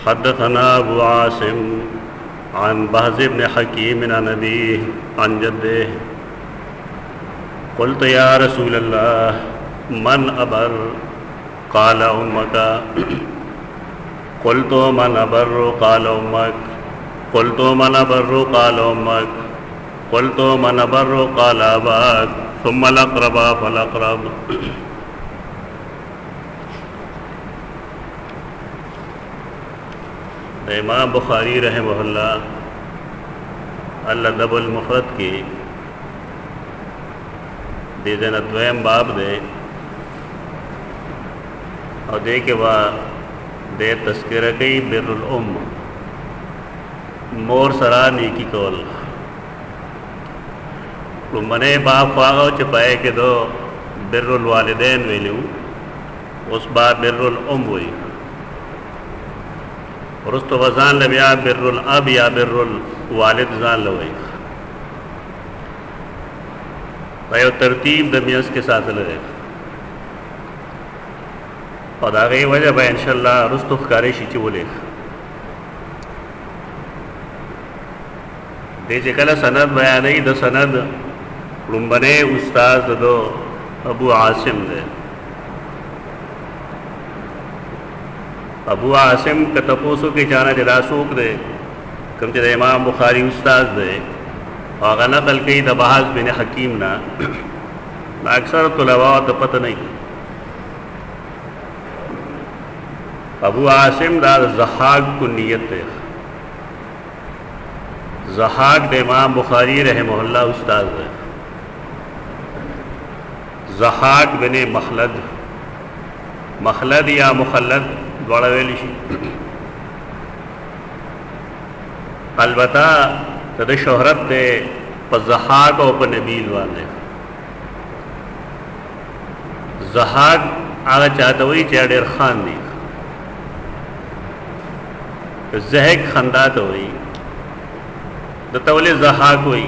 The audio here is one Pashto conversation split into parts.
हद्दथना अबू आसिम अन बहज़ इब्न हकीम अन अबीह अन जद्दिह क़ुल्तु या रसूलल्लाह मन अबर क़ाल उम्मका क़ुल्तु मन अबर्रु क़ाल उम्मक क़ुल्तु मन अबर्रु क़ाल उम्मक क़ुल्तु मन अबर्रु क़ाल अबाक सुम्मा लक़रबा फलक़रब। इमाम बुखारी रहमहुल्लाह अल-अदबुल मुफ़रद की दीदन द्वयम बाब दे और दे के बाद दे तस्किर कई बिर्रुल मोर सरा नीकी कौल मने बाप फागो चपाए के दो बिर्रुल वालिदैन वेलू उस बार बिर्रुल हुई और उस तो वजान लबिया बिर्रुल अब या बिर्रुल वालिद जान लवई भाई तरतीब दमियस के साथ लगे और आगे वजह भाई इंशाल्लाह रुस्तुफ कारी शीची बोले दे कल सनद बयान नहीं द सनद रुम्बने उस्ताद दो अबू आसिम दे अबू आसिम का तपोसो के जाना जरासूक दे कम जरा इमाम बुखारी उस्ताद दे और नकल कई द बहज़ बिन हकीम ना अक्सर तुलबा तो पता नहीं अबू आसिम दार ज़हाक को नीयत है ज़हाक दे इमाम बुखारी रहमहुल्लाह उस्ताद है ज़हाक बिन मखलद मखलद या मुखलद बड़ा वेलिशी अलबत्ता तद शोहरत दे पर ज़हाक और पर नबील वाले ज़हाक आगा चाहता हुई चेडेर खान दी जहक खंदा तो हुई दतवले ज़हाक हुई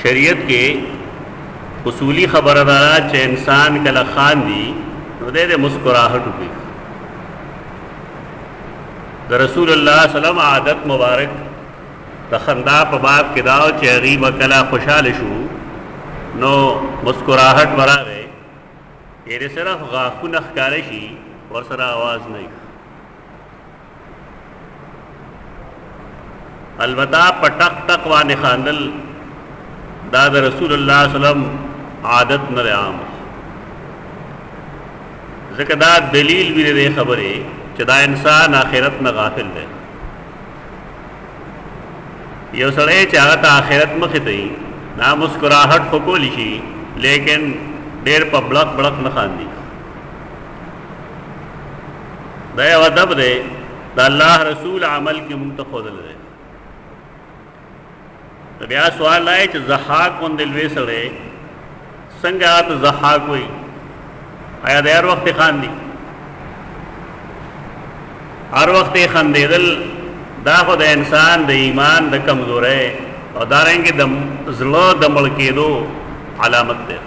शरीयत के उसूली खबरदारा चे इंसान कला खान दी दे दे मुस्कुराहट हुई रसूलुल्लाह सल्लम आदत मुबारक तखंदा पबाब के दाव चेगीब कला खुशाल शू नो मुस्कुराहट बरा गए ये सिर्फ गाफू नखकारशी और सरा आवाज़ नहीं अलबत्ता पटक तक व निखानल दाद रसूलुल्लाह सल्लम आदत न आम ज़िकदा दलील भी दे खबर है चदा इंसान आखिरत न गाफिल है ये सड़े चाहता आखिरत में खितई ना मुस्कुराहट को लिखी लेकिन देर पर बड़क बड़क न खानी दया वदब दे अल्लाह रसूल अमल की मुंतखोदल दे तो ब्याह सवाल आए ज़हाक उन दिलवे सड़े संगात ज़हाक हुई आया हर वक्त खान दी हर वक्त खानदे दिल दा खुद इंसान द ईमान द कमजोर है और दारेंगे दम ज़लो दमड़ के दो अलामत दे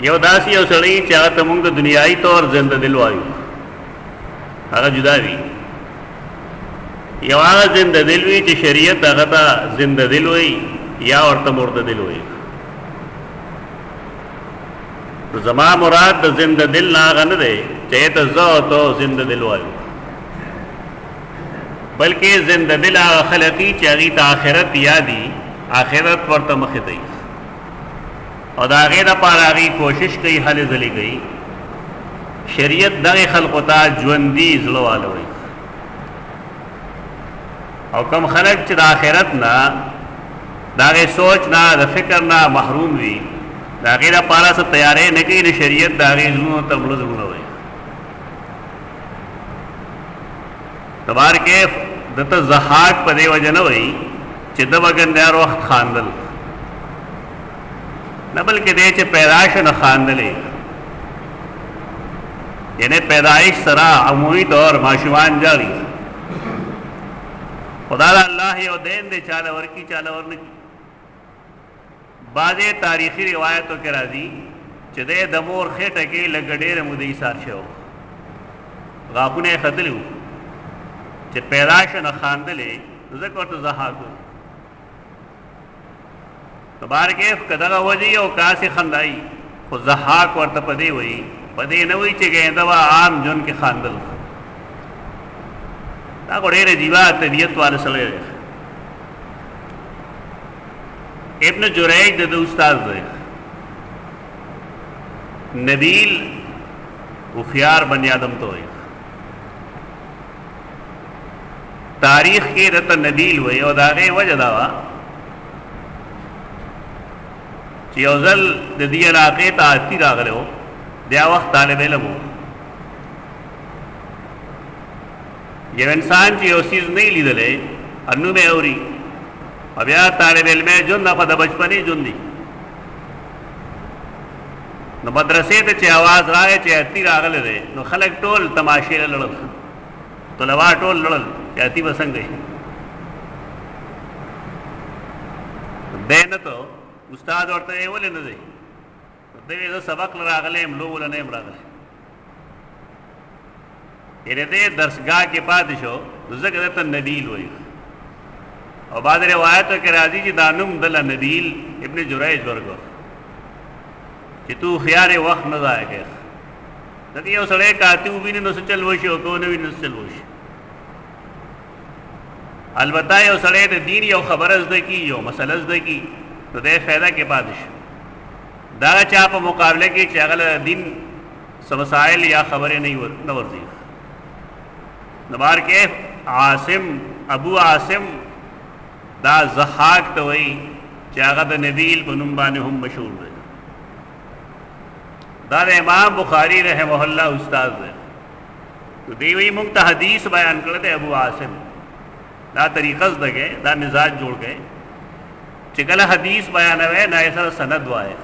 ये उदासी और सड़ी चाहत मुंग दुनियाई तौर जिंदा दिलवायु आगा जुदा भी ये आगा जिंदा दिल हुई ची शरीयत आगता जिंदा दिल हुई या और तमुर्द दिल हुई तो जमा मुराद जिंदा दिल ना गन दे चाहे तो जो तो जिंदा दिल वायु बल्कि जिंदा दिल खलती चाही आखिरत यादी आखिरत पर तमखी और आगे न पार आगी कोशिश कई हल जली गई शरीयत दगे खलकता जुंदी जलो वाल हुई और कम खलक च आखिरत ना दागे सोच ना द फिक्र ना महरूम भी दागे ना पारा से तैयार है न कि न शरीयत दागे जुनू तबलो जुनू हुई तबार के दत ज़हाक पदे वजन हुई चिदब अगंदार वक्त खानदल न बल्कि दे च पैदाइश न खानदले यानी पैदाइश सरा अमूमी तौर माशुमान जारी खुदा अल्लाह यो देन दे चालवर की चालवर ने बाज़े तारीख़ी रिवायतों के राजी چې د مور خېټه کې لږ ډېره موده ایثار شو، غاښونه یې ختلي وو چې پیدا شه نه خاندلې، ځکه ورته ضحاک وو. نو بارکیف که دغه وجې او کاسې خندایي، خو ضحاک ورته په دې وایي، په دې نه وایي چې ګینده به عام ژوند کې خاندل. دا خو ډېر عجیبه طبیعت والا سړی دی. ابن جریج د استاد دی، نبیل هوښیار بنی آدم ته وایي. تاریخ کې دته نبیل وایي او د هغې وجه دا وه چې یو ځل د دې علاقې ته آتی راغلی و، بیا وخت طالب علم و. یو انسان چې یو څیز نه یې لیدلی او نوم یې اوري او بیا طالب علم یې ژوند خو د بچپنې ژوند دی. نو مدرسې ته چې اواز راغی چې آتی راغلی دی، نو خلک ټول تماشې له لړل، طلبا ټول لړل چې آتی به څنګه وي. دی نه ته استاد ورته یې ولې نه دی؟ دی وایي زه سبق له راغلی یم، لوبو له نه یم راغلی. یعنې دی درسګاه کې پاتې شو، نو ځکه دته نبیل وایي. او بعض روایتو کې راځي چې دا نوم دله نبیل ابن جریج ورکړ چې تو هوښیار یې، وخت نه ضایع کوې. ځکه یو سړی که آتی وویني نو څه چل وشي او که ونه ویني نو څه چل وشي. البته یو سړی د دین یو خبره زده کي، یو مسله زده کي، نو دی فایده کې پاتې شي. دغه چا په مقابله کې چې هغه له دین څه مسایل یا خبرې نه ورځي. نو بارکیف عاصم، ابو عاصم دا ضحاک ته وایي چې هغه د نبیل په نوم باندې هم مشهور دی. دا د امام بخاری رحمه الله استاد دی. نو دی وایي موږ ته حدیث بیان کړی دی ابو عاصم، دا طریقه زده کړئ، دا مزاج جوړ کړئ چې کله حدیث بیانوي نه یې سره سند وایي.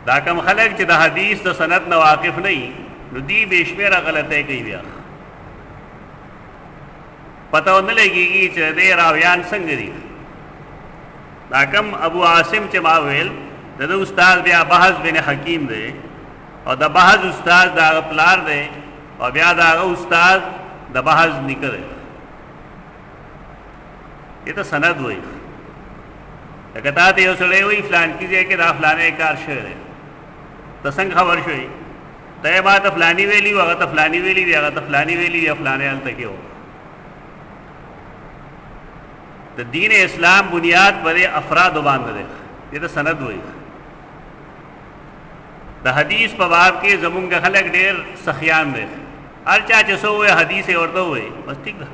دا کم خلک چې د حدیث د سند نه واقف نه وي، نو دی بې شمېره غلطۍ کوي. بیا پته ونه لګېږي چې د راویان څنګه دي. دا کم ابو عاصم چې ما ویل د ده استاد بیا بحث بن حکیم دی، او د بحث استاد د هغه پلار دی، او بیا د هغه استاد د بحث نیکه دی. دې ته سند وایي. لکه تا ته یو سړی وایي فلانکي ځای کې دا فلانی کار شوی دی، ته څنګه خبر شوې؟ ته یې ما ته فلاني ویلي وو، هغه ته فلاني ویلي وي، هغه ته فلاني ویلي وي، فلانی هلته کې و. د دین اسلام بنیاد په دې افرادو باندې دی. دې ته سند وایي. د حدیث په باب کې زمونږ خلک ډېر سخیان دی. هر چا چې څه ووایي حدیث یې ورته ووایي، بس ټیک ده.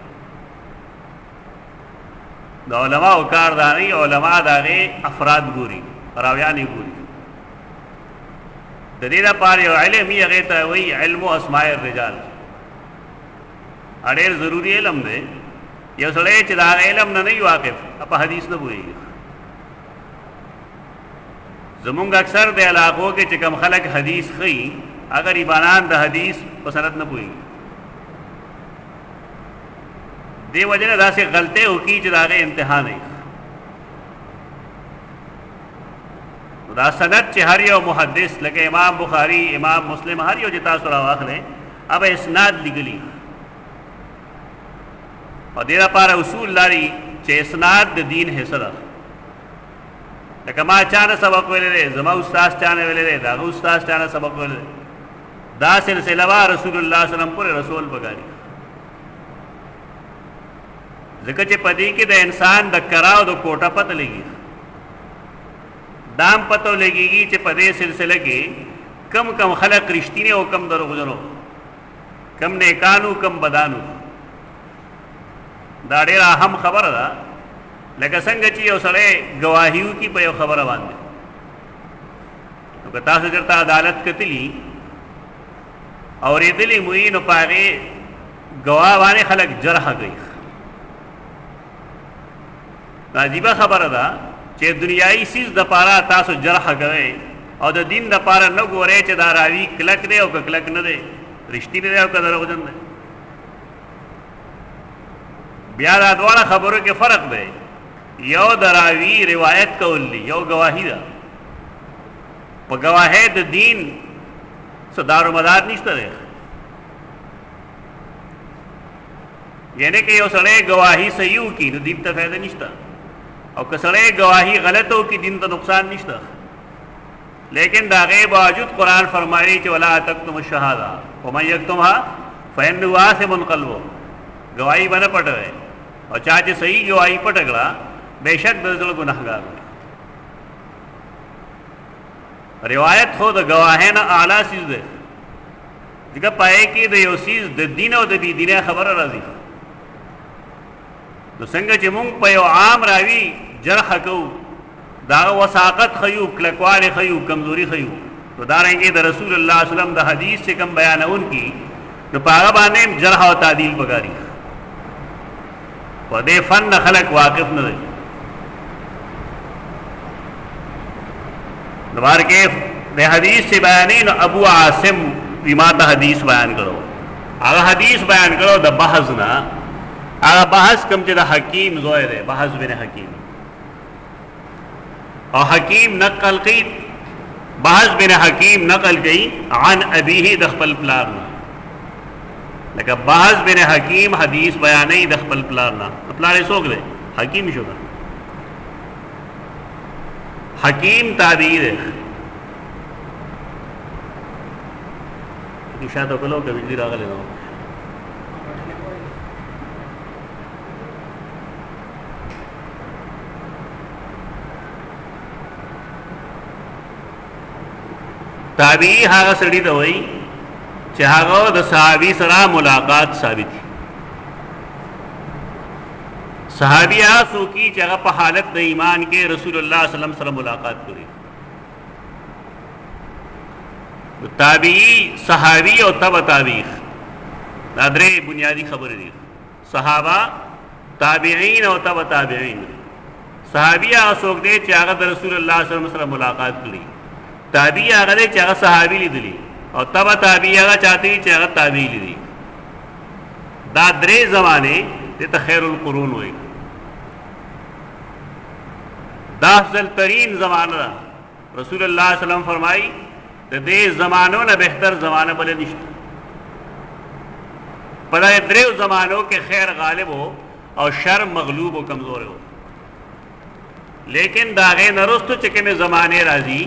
د علماو کار دا نه، علما د هغې افراد ګوري، راویان یې ګوري. د دې لپاره یو علم یې هغې ته وایي علم اسماء الرجال. ډېر ضروري علم دی. یو سړی چې د هغه علم نه نه وي واقف، په حدیث نه پوهېږي. زمونږ اکثر د علاقو کې چې کوم خلک حدیث ښیي، هغه غریبانان د حدیث په سند نه پوهېږي. دې وجه نه داسې غلطۍ وکړي چې د هغې انتها نه وي. دا سند چې هر یو محدث لکه امام بخاری، امام مسلم، هر یو چې تاسو راواخلئ، هغه اسناد لیکلي. او دې لپاره اصول لري چې اسناد د دین حصه ده. لکه ما چا نه سبق ویلی دی، زما استاد چا نه ویلی دی، د هغه استاد چا نه سبق ویلی دی. دا سلسله به رسول الله صلی الله علیه وسلم پورې رسول پکاري. ځکه چې په دې کې د انسان د کرا او د کوټه پته لګي. دام پته لګېږي چې په دې سلسله کې کم کم خلق رښتینی او کم دروغجنو، کم نیکانو کم بدانو. دا ډېره اهم خبره ده. لکه څنګه چې یو سړی ګواهي وکړي په یو خبره باندې، نو که تاسو چېرته عدالت کتلي اورېدلي مو وي، نو په هغې ګواه باندې خلک جرحه کوي. دا عجیبه خبره ده چې دنیایي څیز دپاره تاسو جرحه کوئ، او د دین دپاره نه ګورئ چې دا راوي کلک دی او که کلک نه دی، رښتینی دی او که دروغجن دی. بیا دا دواړه خبرو کې فرق دی. یو د راوي روایت کول دی، یو ګواهي ده. په گواهی د دین څه دارومدار نشته دی. یعنی که یو سړی گواهی صحیح وکړي نو دین ته فایده نشته، او که سړی گواهی غلطه وکړي دین ته نقصان نشته. لیکن دا هغې باوجود قرآن فرمایي چې ولا تکتموا الشهاده ومن یکتمها فانه آثم قلبه. گواهی به نه پټوئ، او چا چې صحیح گواهی پټه کړه بېشک د زړه ګنهګار دی. روایت خو د گواهۍ نه اعلی څیز دی، ځکه پای کې د یو څیز د دین او د بې دینۍ خبره راځي. نو څنګه چې مونږ په یو عام راوي جرح کوو، د هغه وثاقت ښیو، کلکوالی ښیو، کمزوري ښیو، نو دارنګې د رسول الله صلی الله علیه وسلم د حدیث چې کوم بیانونکي نو په هغه باندې جرح او تعدیل پکاري. په دې فن نه خلک واقف نه دي. دوباره کې د حدیث سے بیانې نو ابو عاصم ما ته حدیث بیان کړو. هغه حدیث بیان کړو د بحث نه، هغه بحث کوم چې د حکیم زوی دی، بحث بن حکیم، او حکیم نقل کوي، بحث بن حکیم نقل کوي عن ابيه د خپل پلار نه. لکه بحث بن حکیم حدیث بیانې د خپل پلار نه. پلار یې څوک دی؟ حکیم شو. حکیم تابعی دی. شاته کولو کې ویل راغلی نو تابعی هغه سړي ته وایي چې هغه د صحابي سره ملاقات ثابت دي. صحابی هغه څوک چې هغه په حالت د ایمان کې رسول الله صلی الله علیه وسلم سره ملاقات کړي. تابعی، صحابی او تبع تابعی دا درې بنیادی خبرې دي. صحابه، تابعین او تبع تابعین. صحابی هغه څوک دی چې هغه د رسول الله صلی الله علیه وسلم سره ملاقات کړي. تابعی هغه دی چې هغه صحابي لیدلی، او تبع تابعی هغه چاته چې هغه تابعی لیدلی. دا درې زمانه ته خیر القرون وایي. دا افضل ترین زمانہ دا. رسول اللہ صلی اللہ علیہ وسلم فرمائی دے زمانوں نے بہتر زمانہ بلے نشت. پدا دریو زمانوں کے خیر غالب ہو اور شر مغلوب و کمزور ہو. لیکن داغے نرستو چکے میں زمانے راضی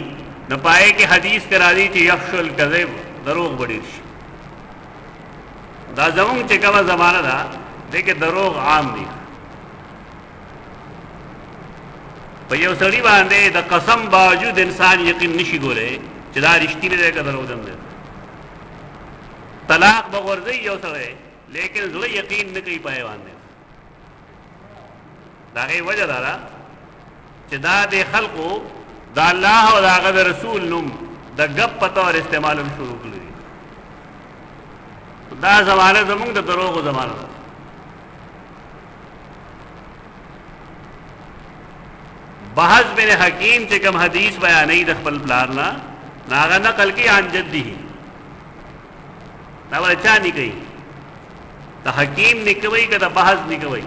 نہ پائے کہ حدیث کے راضی چی یفش الکذب دروغ بڑیش. دا زمون چکا زمانہ دا دیکھے دروغ عام دی. په یو سړي باندې د قسم باوجود انسان یقین نشي کولی چې دا رښتینی دی که دروغجن دی. طلاق به غورځوي یو سړی، لیکن زړه یقین نه کوي په هغې باندې. د هغې وجه دا ده چې دا د خلقو د الله او د هغه د رسول نوم د ګپ په طور استعمال هم شروع کړي دي. دا زمانه زمونږ د دروغو زمانه ده. بحث بن حکیم چې کوم حدیث بیانې د خپل پلار نه هغه نقل کوي عن جده. دا ول چا نه کوي؟ د حکیم نه کوي که د بحث نه کوي؟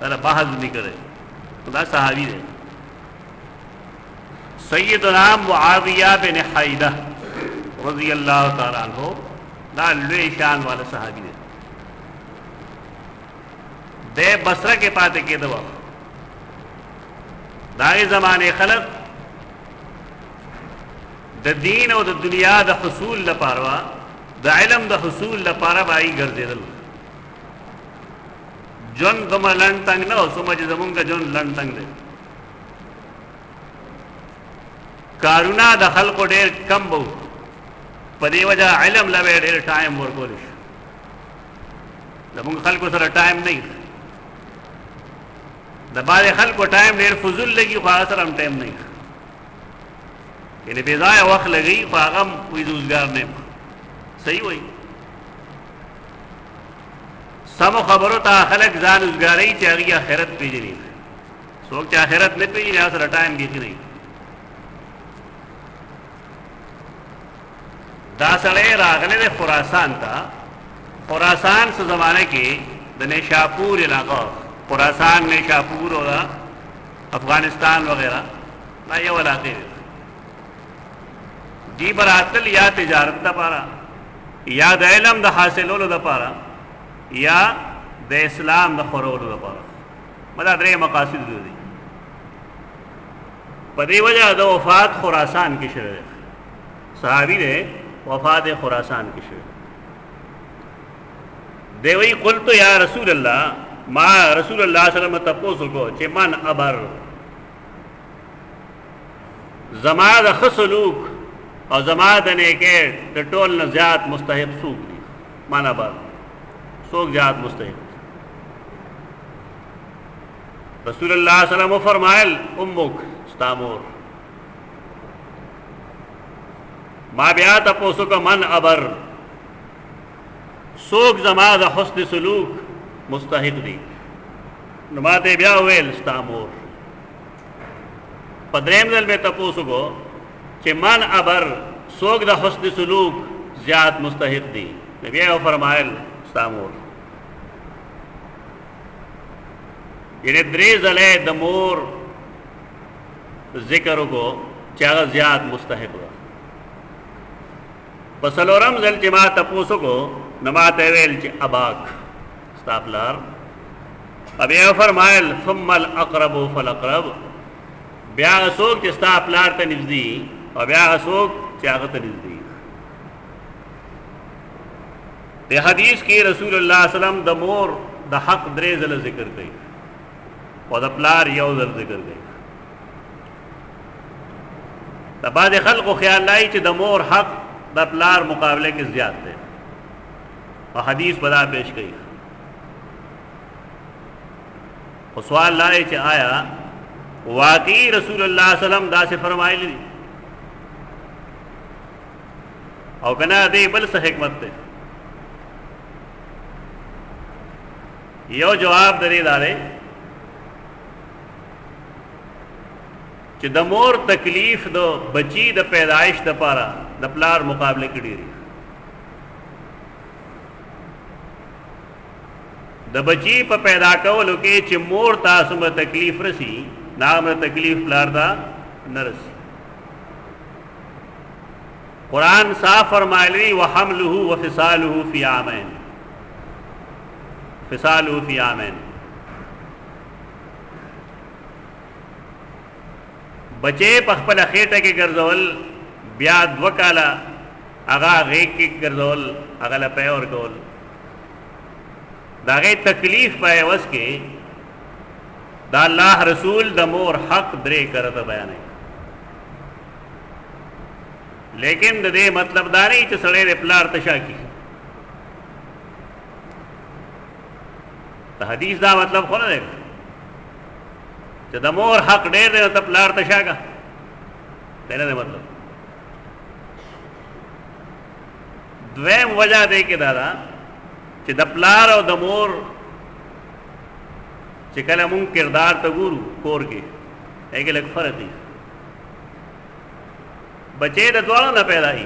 دا بحث نه کوي. دا صحابي دی. سیدنا معاویہ بن حیدہ رضی اللہ تعالی عنہ دا لوی شان والا صحابي دی. د بصره کې پاتې کېدو. داغی زمانے خلق د دین او د دنیا د حصول لپاره، د علم د حصول لپاره بائی ګرځېدل. جون دومره لنډ تنګ نه و څومره چې زمونږ جون لنډ تنګ دی. کارونه د خلقو ډېر کم به وو، په دې وجه علم له به ډېر ټایم ورکولی شو. زمونږ خلکو سره ټایم نه وي. د بعضې خلکو ټایم ډېر فضول لګي، خو هغه سره هم ټایم نه وي. یعنې بې ځایه وخت لګوي، خو هغه هم وایي روزګار نه یم. صحیح وایي. سمو خبرو ته خلک ځان روزګاروي چې هغې آخرت پېژني. څوک چې آخرت نه پېژني هغه سره ټایم بیخي نه وي. دا سړی راغلی دی خراسان ته. خراسان څه زمانه کې د نیشاپور علاقه، خراسان، نیشاپور اور افغانستان وغیرہ دا یو علاقے دی. دی براتل یا تجارت دا پارا یا د علم د حاصلولو دا پارا یا د اسلام د خورولو دا پارا مدا درې مقاصد دي. په دې وجه د وفات خراسان کې شوه، صحابي دی وفات خراسان کې شوه. دی وی قلت یا رسول الله، ما رسول الله صلی الله علیه وسلم تاسو کو چې من ابر زما د خسلوک او زما د نیکه د ټول نه زیات مستحق څوک دی؟ من ابر څوک زیات مستحق؟ رسول الله صلی الله علیه وسلم فرمایل امک استامور. ما بیا تاسو کو من ابر څوک زما د حسن سلوک مستحق دی؟ نو ماته بیا ویل استامور. په دریم ځل به تاسو کو چې من ابر څوک د حسن سلوک زیات مستحق دی؟ نبی او فرمایل استامور. یعنی درې ځله د مور ذکر کو چې هغه زیات مستحق دی. په څلورم ځل چې ما تاسو کو نو ماته ویل چې اباک استغفار. بیا فرمایل ثم الاقرب فالاقرب. بیا څوک چې ستا پلار ته نږدې او بیا څوک چې هغه ته نږدې. د حدیث کې رسول الله صلی الله علیه وسلم د مور د حق درې ځله ذکر کوي او د پلار یو ځل ذکر کوي. د بعض خلکو خیال لای چې د مور حق د پلار مقابله کې زیات دی او حدیث بدا پیش کوي. او سوال لای چې آیا واقعی رسول الله صلی الله علیه وسلم دا سے فرمایلی او کنا دې بل څه حکمت ده؟ یو جواب درې دارې چې د مور تکلیف د بچی د پیدایش د پاره د پلار مقابله کې ډیری. د بچی په پیدا کولو کې چې مور تاسو ته تکلیف رسی، نام تکلیف پلار دا نه رسی. قرآن صاف فرمایلی وحمله وفصاله فی عامین، فصاله فی عامین. بچے په خپل خېټه کې ګرځول، بیا 2 کاله هغه غېږ کې ګرځول، هغه له پی ورکول. دا غي تکلیف په عوض کې دا الله رسول د مور حق درې کرته بیانوي. لیکن د دې مطلب دا نه چې سړی د پلار تشا کی. د حدیث دا مطلب خو نه دی چې د مور حق ډېر دی ته پلار تشا کا. دا نه مطلب. دویم وجہ دی کې دا ده چې د پلار او د مور چې کله مونږ کردار ته ګورو کور کې هغه لږ فرق دی. بچې د دواړو نه پیدا دي،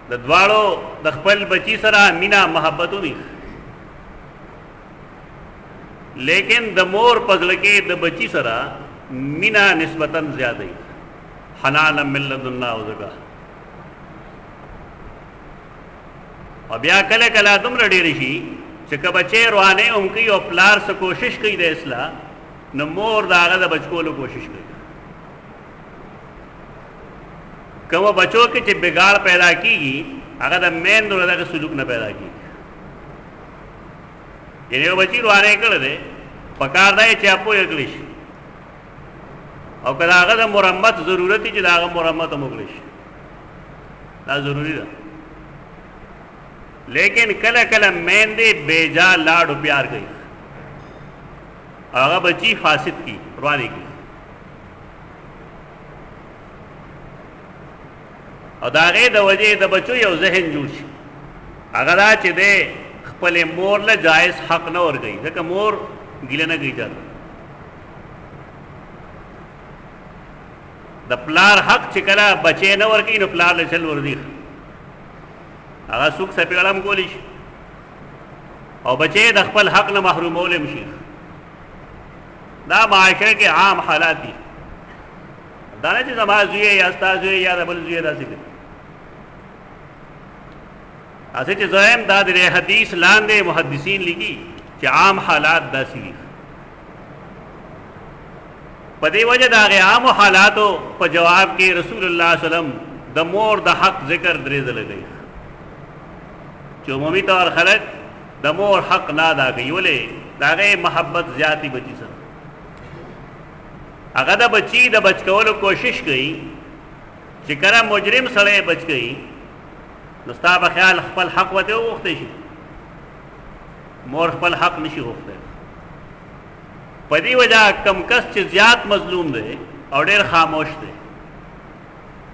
د دواړو د خپل بچی سره مینا محبت ونی، لیکن د مور پزړه کې د بچی سره مینا نسبتاً زیاده دی. حنان من لدنا او زکا. او بیا کله کله دومره ډېر شي چې که بچې روانه هم کوي او پلار څه کوشش کوي د اصلاح، نو مور د هغه د بچکولو کوشش کوي. کومو بچو کې چې بګاړ پیدا کیږي هغه د میندو دغه سلوک نه پیدا کیږي. یعنی یو بچی روانه کړی دی پکار دی چې اپو یې کړی شي او که د هغه د مرمت ضرورت چې د هغه مرمت هم وکړی شي، دا ضروري ده. لیکن کله کله میندې بیجا لاډ او پیار کوي، هغه بچی فاسد کی روانه کی. او دا غي د وجه د بچو یو ذهن جوړ شي، هغه دا چې د خپل مور له جایز حق نه ورګي، ځکه مور ګیله نه کوي چاته. د پلار حق چې کله بچي نه ورګي نو پلار له چل ورځي، هغه څوک سپېړم کولی شي او بچي د خپل حق نه محرومول شي. دا معاشره کې عام حالات دي. دا نه چې زما زوی یا ستا زوی یا د بل زوی داسې کوي. اسې چې زویم دا د حدیث لاندې محدثین لیکي چې عام حالات داسې دي. په دې وجه دا غي عام حالاتو په جواب کې رسول الله صلی الله علیه وسلم د مور د حق ذکر درې ځله کوي چې عمومي طور خلک د مور حق نه ادا کوي. ولې دا غي محبت زیاتی بچی سره هغه د بچی د بچ کولو کوشش کوي چې کله مجرم سره بچ کوي نو ستا په خیال خپل حق وته وغوښتی شي. مور خپل حق نشي غوښتی. په دې وجه کم کس چې زیات مظلوم دی او ډېر خاموش دی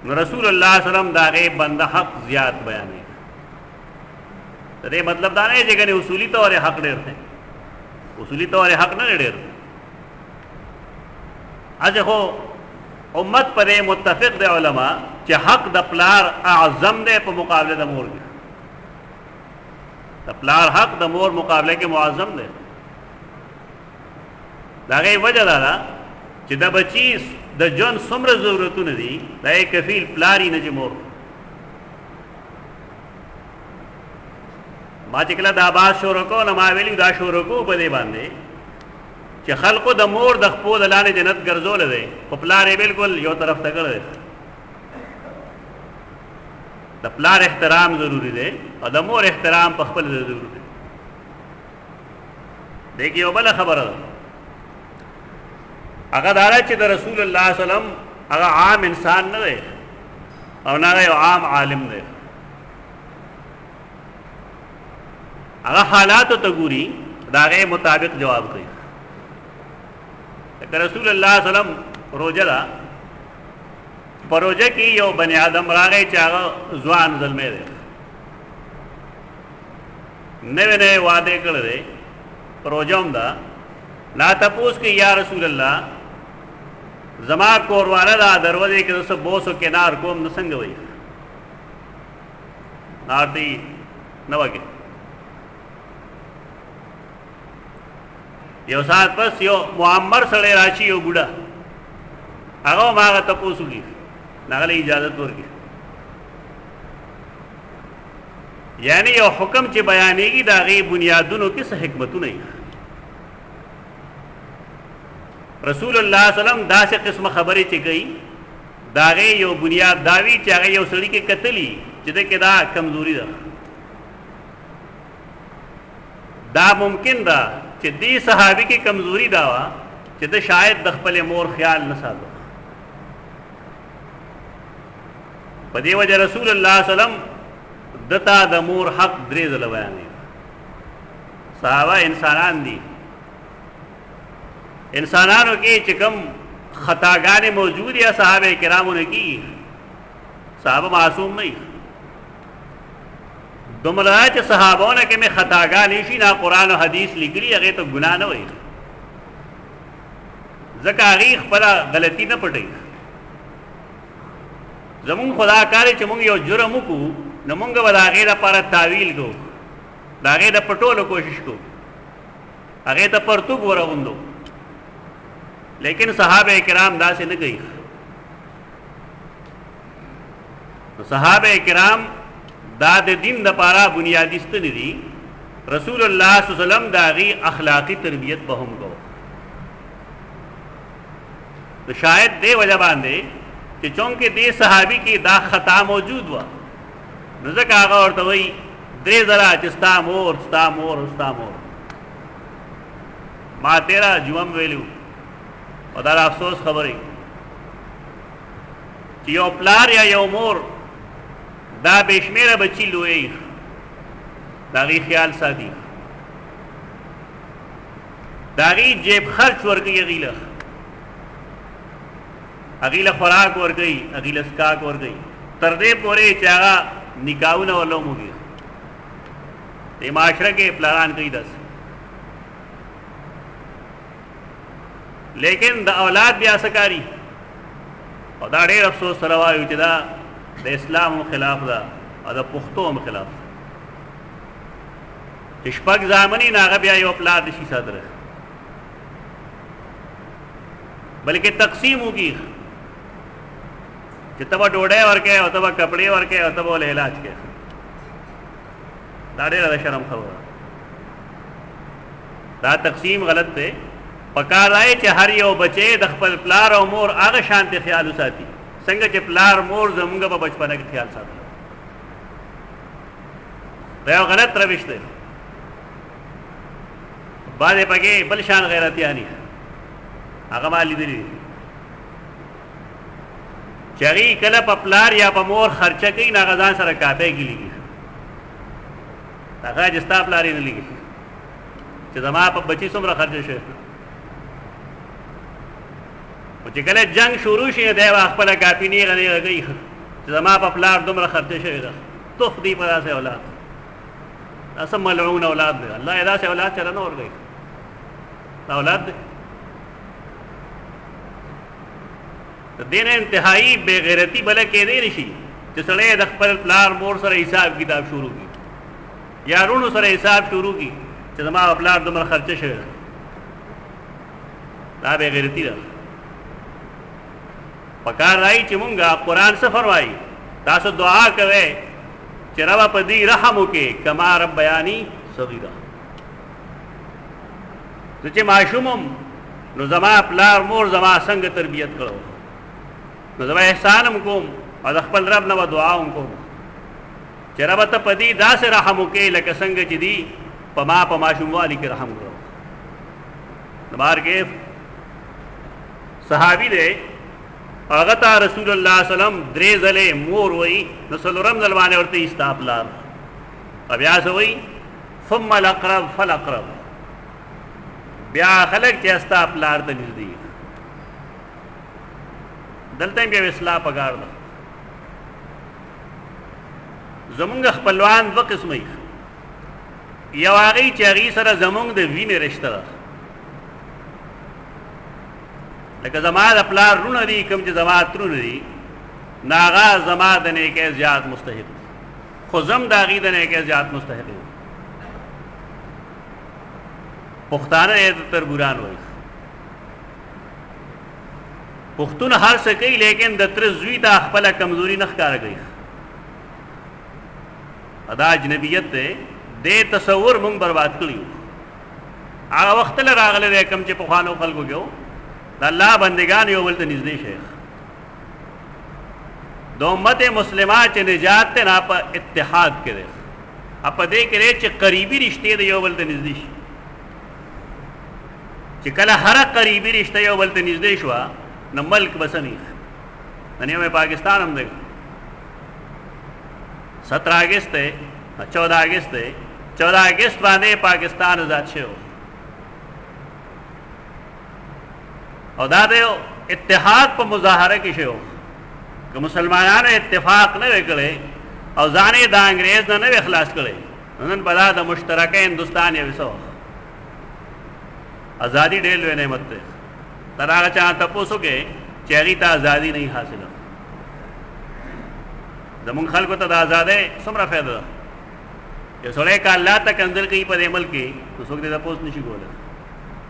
نو رسول الله صلی الله علیه وسلم دا غي بنده حق زیات بیانوي. دې مطلب دا نه چې ګنې اصولی طور حق ډېر دی. اصولی طور حق نه ډېر. اځه خو امت پر متفق دی علما چې حق د پلار اعظم دی په مقابله د مور کې. د پلار حق د مور مقابله کې معظم دی. دا غي وجه دا چې د بچی د جون څومره ضرورتونه دي دا یې کفیل پلاری نه مور. ما چې کله دا باز شروع کو نو ما ویلی دا شروع کو په دې باندې چې خلقو د مور د خپل لاندې جنت ګرځول دي په پلار یې بالکل یو طرف ته کړی. د پلار احترام ضروری دی او د مور احترام په خپل ضروری دی. دیکھیو بل خبره هغه دا چې د رسول الله صلی الله علیه وسلم هغه عام انسان نه دی او نه یو عام عالم دی. هغه حالاتو ته ګوري دا غي مطابق جواب کوي. که رسول الله صلی الله علیه وسلم روزه دا پروژه کې یو بنی آدم راغی چې هغه ځوان زلمی دی نوې نوې وعده کړی دی پروژه هم دا لا تپوس کې یا رسول الله زما کورواله دا دروازې کې زه بوسو کنار کوم نو څنګه وایي نارتی نه وکړي. یو ساعت پس یو معمر سړی راشي یو بوډا هغه ما هغه تپوس وکړي نغله اجازه ورکړي. یعنی یو حکم چې بیانېږي دا غي بنیادونو کې څه حکمتونه دي. رسول الله صلی الله علیه وسلم دا څه قسمه خبرې چې کوي دا غي یو بنیاد داوی چې هغه یو سړی کې قتلی چې دا کې دا کمزوري ده. دا ممکن ده چې دې صحابي کې کمزوري دا وا چې دا شاید د خپل مور خیال نه ساتو. په دې وجه رسول الله صلی الله علیه وسلم دتا د مور حق درې ځله بیانوي. صحابه انسانان دي. انسانانو کې چې کوم خطاګانې موجود یا صحابه کرامو نه کی صحابه معصوم نه دي. دومره چې صحابهونه کې مې خطاګانې شي نه قرآن او حدیث لیکلي هغه ته ګناه نه وایي. ځکه هغه خپل غلطي نه پټي. زمون خدا کاری چې مونږ یو جرم وکړو نو مونږ به د هغې دپاره تعویل کوو د هغې د پټولو کوشش کوو هغې ته پرتوګ ورغوندو. لیکن صحابه کرام داسې نه کوي. صحابه کرام دا د دین دپاره بنیادي ستنې دي. رسول الله صلی الله علیه وسلم د هغې اخلاقي تربیت به هم کوو. شاید دې وجه باندې چې چونکه دې صحابي کې دا خطا موجود و نو ځکه هغه ورته وایي درې ځله چې ستا مور ستا مور ستا مور. ما تیرا جمعه ویلو او دا افسوس خبرې چې یو پلار یا یو مور دا بشمیره بچی لوی دا غي خیال ساتي دا غي جیب خرچ ورکړي اغیله خوراک ورکړي اغیله سکاک ورکړي تر دې پورې چې هغه نکاحونه ولومږي. دې معاشره کې پلان کوي داس. لیکن د اولاد بیا سکاری او دا ډېر افسوس سره وایو چې دا د اسلام خلاف ده او د پښتو خلاف ده. شپږ ځامنې نه هغه بیا یو پلار نشي ساتلی بلکې تقسیم وکړي چې ته به ډوډۍ ورکې او ته به کپړې ورکې او ته به ولې علاج کې. دا ډېره د شرم خبره. دا تقسیم غلط دی. پکار دی چې هر یو بچی د خپل پلار او مور هغه شانتي خیال وساتي څنګه چې پلار مور زمونږ په بچپنه کې خیال ساتل. دا یو غلط روش دی. بعضې پکې بل شان غیرتیاني هغه ما لیدلي دي چې هغې کله په پلار یا په مور خرچه کوي نو هغه ځان سره کاپۍ کې لیکي. هغه چې ستا پلار یې نه لیکي چې زما په بچي څومره خرچه شوی. خو چې کله جنګ شروع شي دی به خپله کاپي نیغه نیغه کوي چې زما په پلار دومره خرچه شوې ده. تف دی په داسې اولاد. دا څه ملعون اولاد دی. الله یې داسې اولاد چېرته نه ورکوي. دا اولاد دی. د دې نه انتهایي بې غیرتي بله کېدی نه شي چې سړی د خپل پلار مور سره حساب کتاب شروع کړي یا رونو سره حساب شروع کړي چې زما په پلار دومره خرچه شوې ده. دا بې غیرتي ده. پکار راځي چې مونږه قرآن څه فرمایي تاسو دعا کوئ چې ربه په دې رحم وکړې کما ربیاني صغیرا. زه چې ماشوم م نو زما پلار مور زما څنګه تربیت کړو نو زما احسان هم کوم او د خپل رب نه به دعا هم کوم چې ربه ته په دې داسې رحم وکړې لکه څنګه چې دي په ما په ماشوموالي کې رحم کړو. نو مارګې صحابي دی هغه ته رسول الله سلام درې ځلې مور وایي نو څلورم ځل باندې ورته یې ستا پلار او بیا څه وایي ثم الاقرب فالاقرب. بیا خلک چې ستا پلار ته نږدې دلته هم بیا اصلاح پکار ده. زمونږ خپلوان دوه قسمه یو هغې چې هغې سره زمونږ د وینې رشته ده لکه زما د پلار رونه دي کوم چې زما ترونه دي نو هغه زما د نیکۍ زیات مستحق خو زم د هغې د نیکۍ زیات مستحق یم. پښتانه یې تربوران وایي. پښتون هر څه کوي لیکن د تره زوی ته خپله کمزوري نه ښکاره کوي. دا اجنبیت دی. دې تصور موږ برباد کړي. هغه وخت له راغلی دی کوم چې پخوانو خلکو کې و د الله بندگان یو بل ته نږدې شي. د امت مسلمه چې نجات دی نه په اتحاد کې دی په دې کې دی چې قریبي رشتې د یو بل ته نږدې شي. چې کله هره قریبي رشته یو بل ته نږدې شوه نو ملک به سمېږي. نن یو پاکستان هم دی 17 اگست دی 14 اگست دی 14 اگست باندې پاکستان آزاد شوی او دا د اتحاد په مظاهره کې شوی که مسلمانانو اتفاق نه وی کړی او ځان یې د انګریز نه وی خلاص کړی نن په دا د مشترکه هندوستان یو څه ازادي ډېر لوی نعمت دی. تر هغه چا تپوس وکړئ چې هغې ته ازادي نه حاصله. زمونږ خلکو ته د ازادۍ څومره فایده ده. یو سړی که الله ته کنځل کوي په دې ملک کې نو څوک دې تپوس نه شي کولی.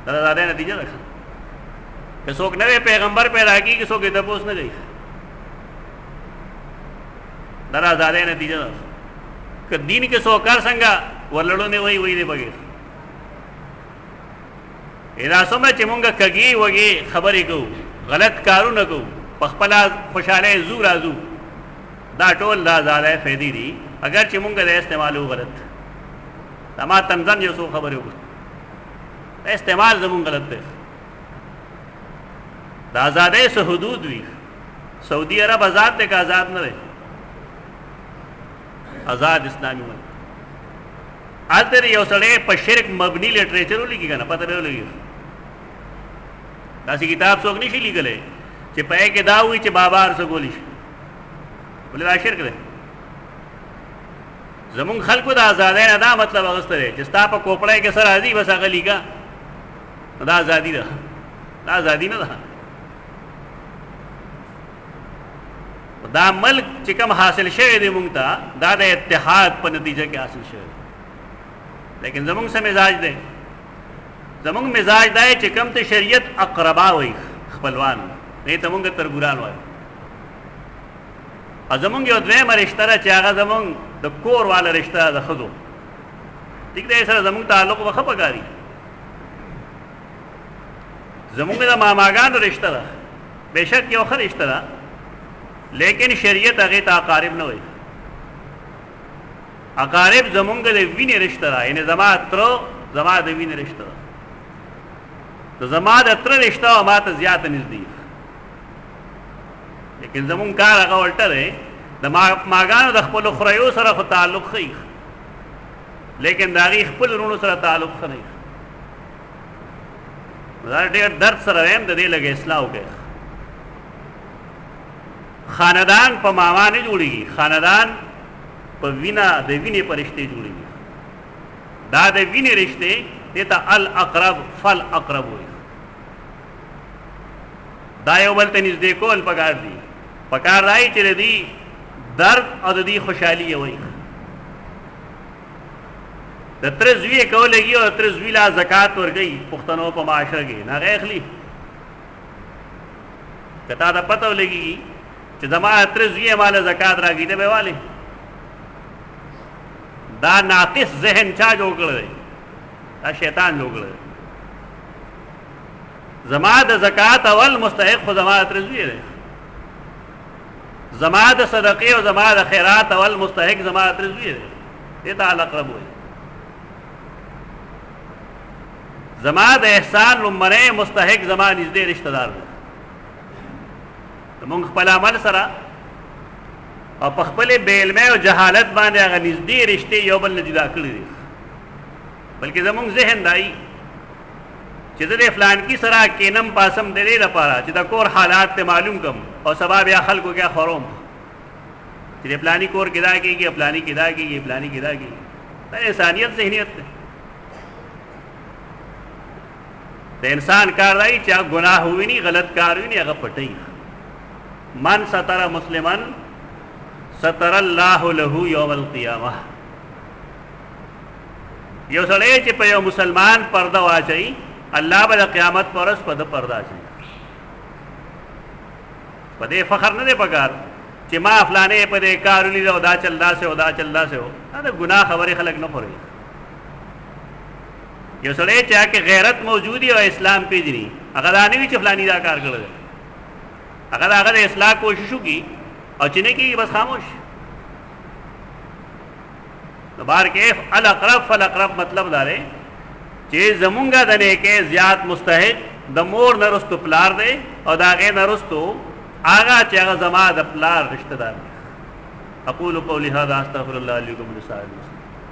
دا د ازادۍ نتیجه ده. که څوک نوی پیغمبر پیدا کېږي څوک یې تپوس نه کوي. دا د ازادۍ نتیجه ده. که دین کې څوک کار څنګه ورلړو نه وایي وایي دی بغیر دا څومره چې مونږ کږې وږې خبرې کوو غلط کارونه کوو په خپله خوشحالۍ زو راځو دا ټول د ازادۍ فایدې دي اگر چې مونږ د استعمال غلط. دا ما تنظن یو څو خبرې وکړو استعمال زمونږ غلط دی. د ازادۍ څه حدود وي. سعودي عرب آزاد دی که آزاد نه دی؟ آزاد اسلامي ملک. هلته یو سړی په شرک مبني لټریچر ولیکي که نه پته به ولګي. داسې کتاب څوک نه شي لیکلی چې په کې دا وایي چې بابا هر څه کولی شي ولې دا شرک دی. زمونږ خلکو د ازادۍ نه دا مطلب اخیستی دی چې ستا په کوپړی کې څه راځي بس هغه لیکه دا ازادي ده. دا ازادي نه ده. دا ملک چې کوم حاصل شوی دی مونږ ته دا د اتحاد په نتیجه کې حاصل شوی دی. لیکن زمونږ څه مزاج دی. زمونږ مزاج دا چې کوم ته شریعت اقربا وایي خپلوان دې ته مونږ تربوران وایو. او زمونږ یو دویمه رشته ده چې هغه زمونږ د کور والا رشته ده، د ښځو. ټیک دی، سره زمونږ تعلق به ښه پکاري. زمونږ د ماماګانو رشته ده، بېشک یو ښه رشته ده، لیکن شریعت هغې ته اقارب نه وایي. اقارب زمونږ د وینې رشته ده، یعنې زما تره زما د وینې رشته ده. نو زما د تره رشته وه ما ته زیاته نږدې، لیکن زمونږ کار هغه الټه دی. د ماګانو د خپلو خوریو سره خو تعلق ښه وي، لیکن د هغې خپل وروڼو سره تعلق ښه نه وي. دا ډېر درد سره وایم، د دې لږ اصلاح وکړئ. خاندان په ماما نه جوړېږي، خاندان په وینه د وینې په رشتې جوړېږي. دا د وینې رشتې دې ته الاقرب فالاقرب وایي. دا یو بل ته نږدې کول پکار دي. پکار دی چې د دې درد او د دې خوشحالي یې وایي. د تره زوی یې کولی او د تره زوی لا زکات ورکوي پښتنو په معاشره کې، نه هغه اخلي. که تا ته پته ولګېږي چې زما تره زوی یې ماله زکات راکړي ته به یې والې. دا ناقص ذهن چا جوړ کړی دی؟ دا شیطان جوړ کړی دی. زما د زکات اول مستحق خو زما تره زوی دی. زما د صدقې او زما د خیرات اول مستحق زما تره زوی دی. دې ته الاقرب وایي. زما د احسان لومړی مستحق زما نږدې رشته دار دی. زمونږ خپل عمل سره او په خپلې بې علمۍ او جهالت باندې هغه نږدې رشتې یو بل نه جدا کړي دي. بلکې زمونږ ذهن دایي چې زه د فلانکي سره کینم پاسم د دې لپاره چې د کور حالات ته معلوم کم او سبا بیا خلکو کې خوروم چې د فلاني کور کې دا کېږي، فلاني کې دا کېږي، فلاني کې دا کېږي. دا انسانیت ذهنیت دی. د انسان کار دی چې هغه ګناه وویني، غلط کار وویني، هغه پټوي. من ستر مسلمن ستر الله له یوم القیامه. یو سړی چې په یو مسلمان پرده واچوي، الله به د قیامت په ورځ په ده پرده اچوي. په دې فخر نه دی پکار چې ما فلانې په دې کار ولید او دا چل داسې او دا چل داسې و. دا د ګناه خبرې خلک نه خوري. یو سړی چې هغه غیرت موجودی او اسلام پیژني، هغه دا نه وي چې فلاني دا کار کړی دی. هغه د هغه د اصلاح کوشش وکړي او چې نه کېږي بس خاموش. نو بار کیف الاقرب فالاقرب مطلب دا دی چې زمونږ د نیکۍ زیات مستحق د مور نه رستو پلار دی او د هغې نه رستو هغه چې هغه زما د پلار رشته دار دی. اقول قولي هذا استغفر الله لي ولكم ولسائر المسلمين.